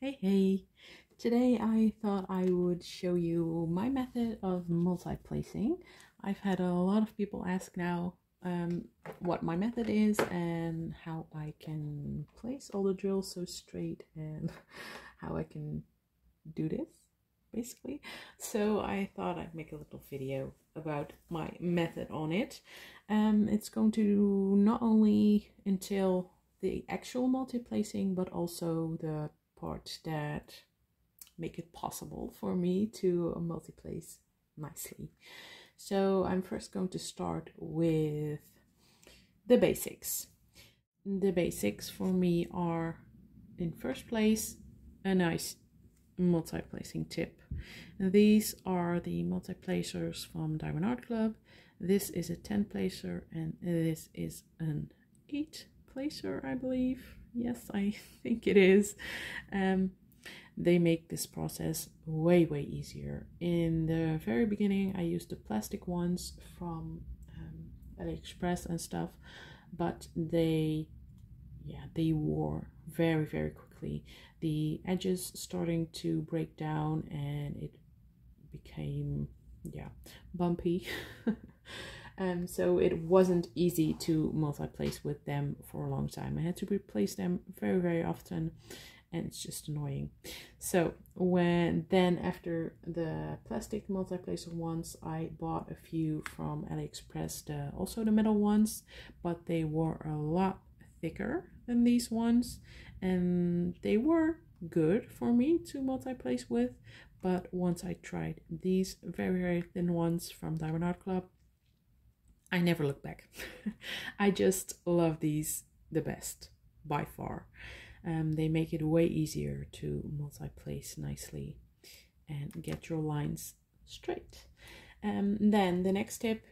Hey, today I thought I would show you my method of multiplacing. I've had a lot of people ask now what my method is and how I can place all the drills so straight and how I can do this, basically. So I thought I'd make a little video about my method on it. It's going to not only entail the actual multiplacing, but also the parts that make it possible for me to multiplace nicely. So I'm first going to start with the basics. The basics for me are, in first place, a nice multiplacing tip. These are the multiplacers from Diamond Art Club. This is a 10 placer and this is an 8 placer, I believe. Yes, I think it is. They make this process way easier. In the very beginning I used the plastic ones from AliExpress and stuff, but they wore very quickly. The edges starting to break down and it became bumpy. So it wasn't easy to multiplace with them for a long time. I had to replace them very often and it's just annoying. So after the plastic multiplacer ones, I bought a few from AliExpress, also the metal ones, but they were a lot thicker than these ones and they were good for me to multiplace with. But once I tried these very thin ones from Diamond Art Club, I never looked back. I just love these the best by far. They make it way easier to multiplace nicely and get your lines straight. Then the next tip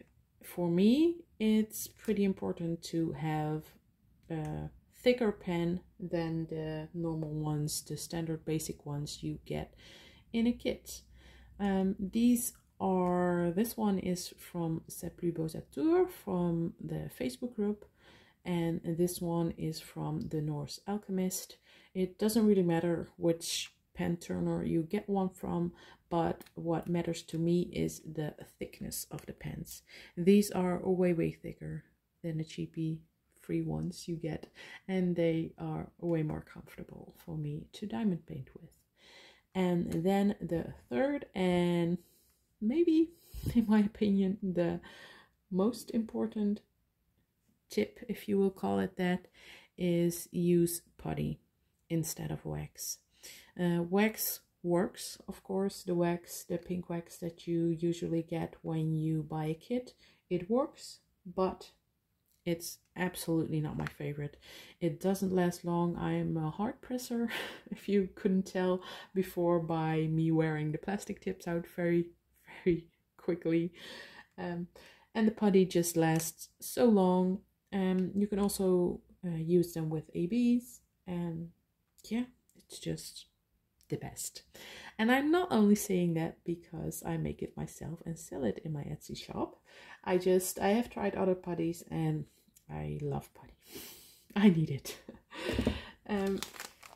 for me, it's pretty important to have a thicker pen than the normal ones, the standard basic ones you get in a kit. This one is from C'est Plus Beaux à Tours from the Facebook group, and this one is from the Norse Alchemist. It doesn't really matter which pen turner you get one from, but what matters to me is the thickness of the pens. These are way thicker than the cheapy free ones you get, and they are way more comfortable for me to diamond paint with. And then the third, and maybe in my opinion the most important tip, if you will call it that, is use putty instead of wax. Wax works, of course. The pink wax that you usually get when you buy a kit, it works, but it's absolutely not my favorite. It doesn't last long. I'm a hard presser, if you couldn't tell before by me wearing the plastic tips out very quickly. And the putty just lasts so long. You can also use them with ABs, and yeah, it's just the best. And I'm not only saying that because I make it myself and sell it in my Etsy shop. I have tried other putties and I love putty. I need it.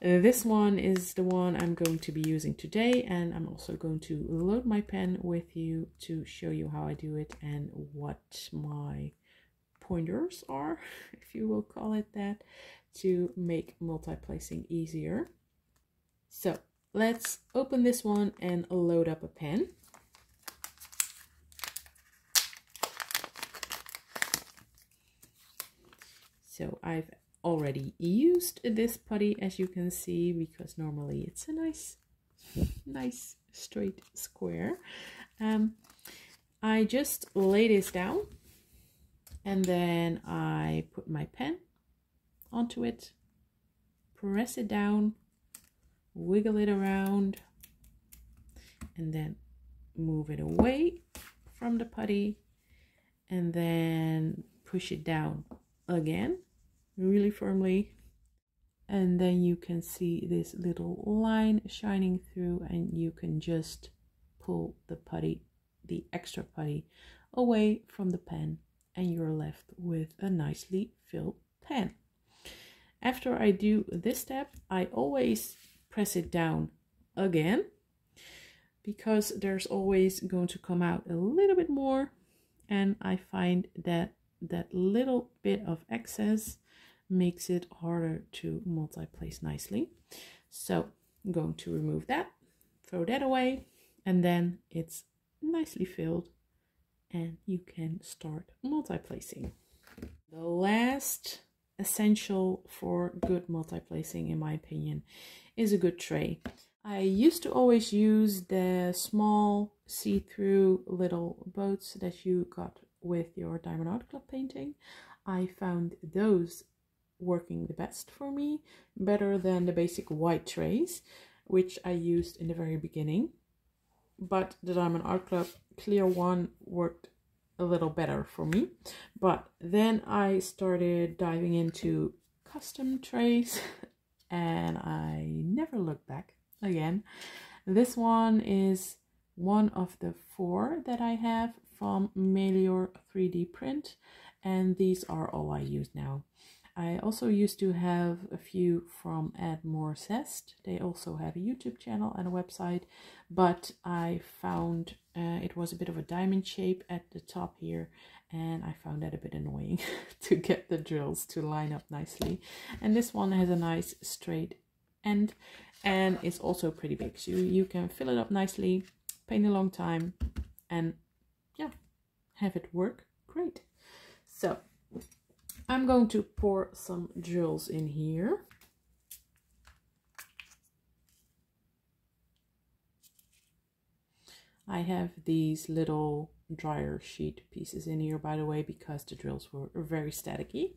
This one is the one I'm going to be using today, and I'm also going to load my pen with you to show you how I do it and what my pointers are, if you will call it that, to make multiplacing easier. So let's open this one and load up a pen. So I've already used this putty, as you can see, because normally it's a nice straight square. I just lay this down and then I put my pen onto it, press it down, wiggle it around, and then move it away from the putty, and then push it down again really firmly, and then you can see this little line shining through, and you can just pull the extra putty away from the pen, and you're left with a nicely filled pen. After I do this step, I always press it down again, because there's always going to come out a little bit more, and I find that that little bit of excess makes it harder to multi-place nicely. So I'm going to remove that, throw that away, and then it's nicely filled and you can start multi-placing. The last essential for good multi-placing, in my opinion, is a good tray. I used to always use the small see-through little boats that you got with your Diamond Art Club painting. I found those working the best for me, better than the basic white trays, which I used in the very beginning. But the Diamond Art Club clear one worked a little better for me. But then I started diving into custom trays and I never looked back again. This one is one of the 4 that I have from Melior 3D Print, and these are all I use now. I also used to have a few from Add More Zest. They also have a YouTube channel and a website, but I found it was a bit of a diamond shape at the top here, and I found that a bit annoying to get the drills to line up nicely. And this one has a nice straight end and it's also pretty big, so you can fill it up nicely, paint a long time, and yeah, have it work great. So I'm going to pour some drills in here. I have these little dryer sheet pieces in here, by the way, because the drills were very staticky.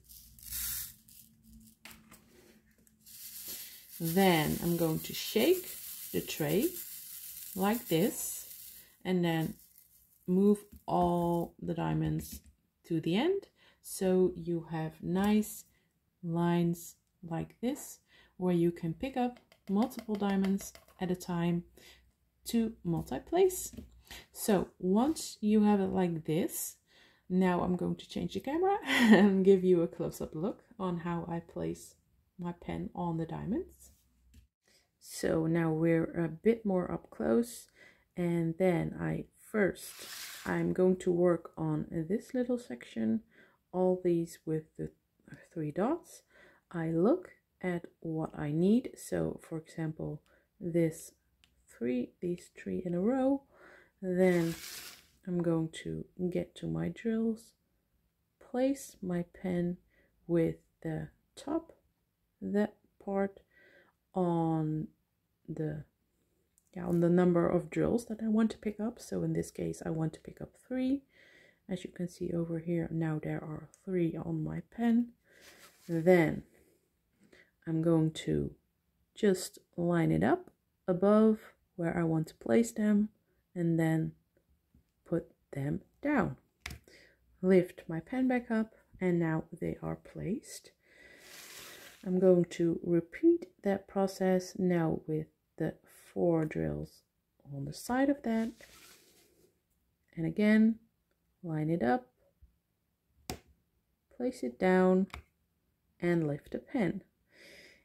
Then I'm going to shake the tray like this and then move all the diamonds to the end, so you have nice lines like this where you can pick up multiple diamonds at a time to multi-place. So once you have it like this, now I'm going to change the camera and give you a close-up look on how I place my pen on the diamonds. So now we're a bit more up close, and then I'm going to work on this little section, all these with the 3 dots. I look at what I need. So for example, these 3 in a row. Then I'm going to get to my drills, place my pen with the top, that part on the number of drills that I want to pick up. So in this case I want to pick up 3. As you can see over here, now there are 3 on my pen. Then I'm going to just line it up above where I want to place them and then put them down. Lift my pen back up and now they are placed. I'm going to repeat that process now with the 4 drills on the side of that. And again, line it up, place it down, and lift the pen.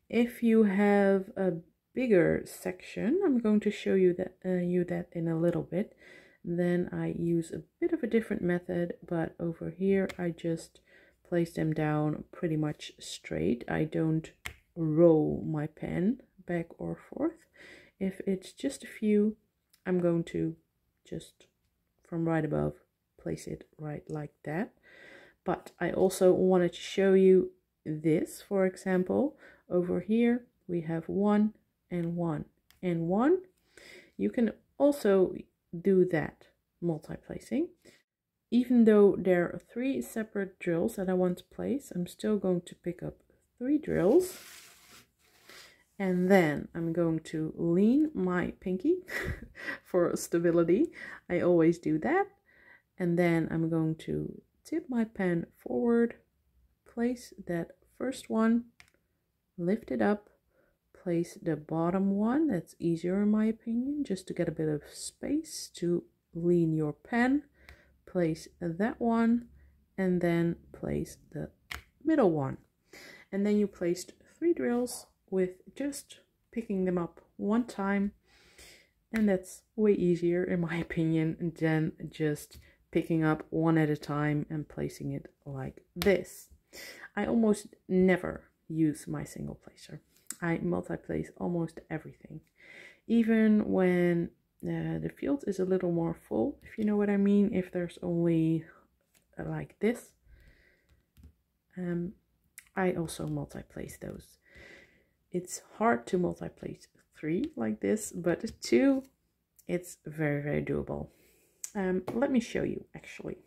If you have a bigger section, I'm going to show you that in a little bit, then I use a bit of a different method, but over here I just place them down pretty much straight. I don't roll my pen back or forth. If it's just a few, I'm going to just from right above place it right like that. But I also wanted to show you this. For example, over here we have 1 and 1 and 1. You can also do that multi-placing. Even though there are 3 separate drills that I want to place, I'm still going to pick up 3 drills. And then I'm going to lean my pinky for stability. I always do that. And then I'm going to tip my pen forward, place that first one, lift it up, place the bottom one. That's easier in my opinion, just to get a bit of space to lean your pen. Place that one and then place the middle one. And then you placed 3 drills with just picking them up one time, and that's way easier in my opinion than just picking up one at a time and placing it like this. I almost never use my single placer. I multi-place almost everything, even when the field is a little more full, if you know what I mean. If there's only like this, I also multi-place those. It's hard to multi-place 3 like this, but 2, it's very, very doable. Let me show you actually.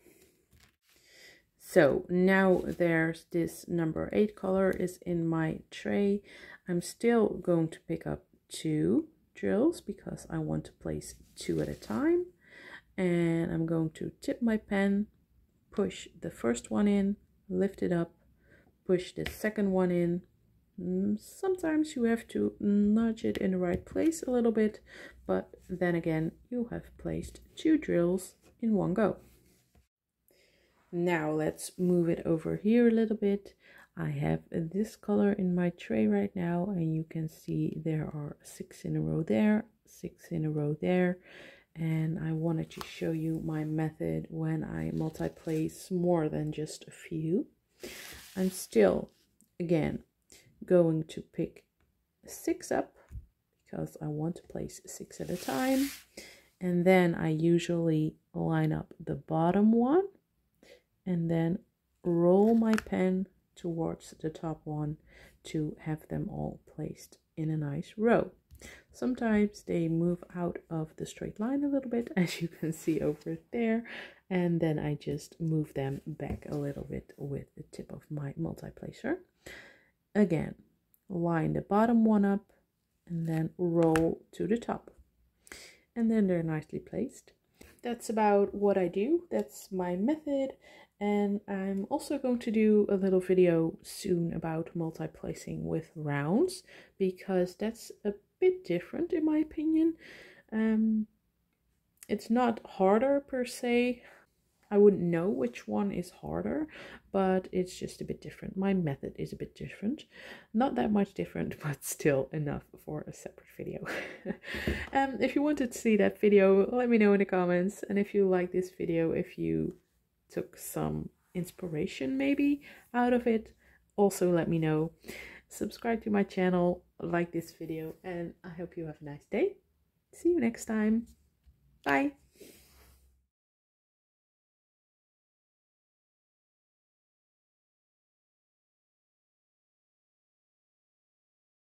So now there's this number 8 color is in my tray. I'm still going to pick up 2 drills because I want to place 2 at a time. And I'm going to tip my pen, push the first one in, lift it up, push the second one in. Sometimes you have to nudge it in the right place a little bit, but then again, you have placed 2 drills in one go. Now let's move it over here a little bit. I have this color in my tray right now, and you can see there are 6 in a row there, 6 in a row there. And I wanted to show you my method when I multi-place more than just a few. I'm still, again, going to pick 6 up because I want to place 6 at a time. And then I usually line up the bottom one and then roll my pen towards the top one to have them all placed in a nice row. Sometimes they move out of the straight line a little bit, as you can see over there, and then I just move them back a little bit with the tip of my multi-placer. Again, line the bottom one up and then roll to the top, and then they're nicely placed. That's about what I do. That's my method. And I'm also going to do a little video soon about multi-placing with rounds, because that's a bit different in my opinion. It's not harder per se. I wouldn't know which one is harder, but it's just a bit different. My method is a bit different. Not that much different, but still enough for a separate video. If you wanted to see that video, let me know in the comments. And if you like this video, if you took some inspiration maybe out of it, also let me know. Subscribe to my channel, like this video, and I hope you have a nice day. See you next time. Bye.